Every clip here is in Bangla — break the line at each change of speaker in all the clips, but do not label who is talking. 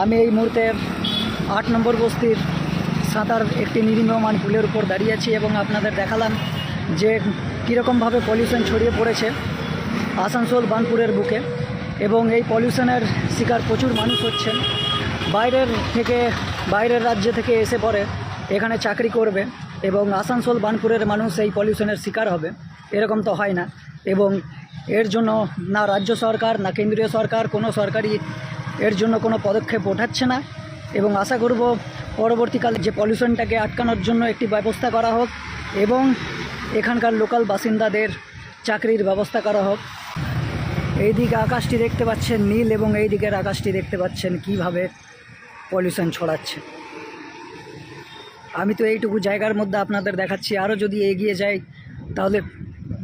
আমি এই মুহূর্তে 8 নম্বর বস্তির সাঁতার একটি নির্মীয়মান পুলের উপর দাঁড়িয়ে আছি এবং আপনাদের দেখালাম যে কীরকমভাবে পলিউশন ছড়িয়ে পড়েছে আসানসোল বার্নপুরের বুকে। এবং এই পলিউশনের শিকার প্রচুর মানুষ হচ্ছেন। বাইরের রাজ্য থেকে এসে পরে এখানে চাকরি করবে এবং আসানসোল বার্নপুরের মানুষ এই পলিউশনের শিকার হবে, এরকম তো হয় না। এবং এর জন্য না রাজ্য সরকার না কেন্দ্রীয় সরকার কোনো সরকারি এর জন্য কোনো পদক্ষেপ ওঠাচ্ছে না। এবং আশা করব পরবর্তীকালে যে পলিউশনটাকে আটকানোর জন্য একটি ব্যবস্থা করা হোক এবং এখানকার লোকাল বাসিন্দাদের চাকরির ব্যবস্থা করা হোক। এই দিকে আকাশটি দেখতে পাচ্ছেন নীল এবং এই দিকের আকাশটি দেখতে পাচ্ছেন কিভাবে পলিউশন ছড়াচ্ছে। আমি তো এইটুকু জায়গার মধ্যে আপনাদের দেখাচ্ছি, আরও যদি এগিয়ে যাই তাহলে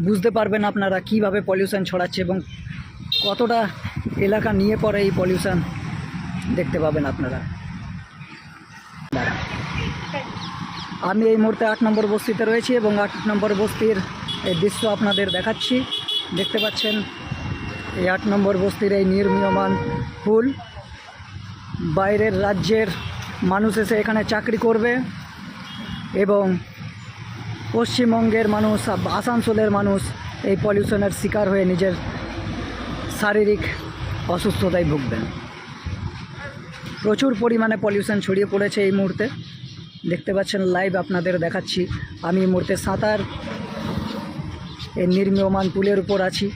বুঝতে পারবেন আপনারা কিভাবে পলিউশন ছড়াচ্ছে এবং কতটা এলাকা নিয়ে পড়ে এই পলিউশন দেখতে পাবেন আপনারা। আমি এই মুহূর্তে 8 নম্বর বস্তিতে রয়েছি এবং 8 নম্বর বস্তির এই দৃশ্য আপনাদের দেখাচ্ছি। দেখতে পাচ্ছেন এই 8 নম্বর বস্তির এই নির্মীয়মান পুল। বাইরের রাজ্যের মানুষ এসে এখানে চাকরি করবে এবং পশ্চিমবঙ্গের মানুষ, আসানসোলের মানুষ এই পলিউশনের শিকার হয়ে নিজের শারীরিক অসুস্থতায় ভুগবেন। প্রচুর পরিমাণে পলিউশন ছড়িয়ে পড়েছে এই মুহূর্তে। দেখতে পাচ্ছেন লাইভ আপনাদের দেখাচ্ছি। আমি এই মুহূর্তে সাঁতার এই নির্মীয়মান পুলের উপর আছি।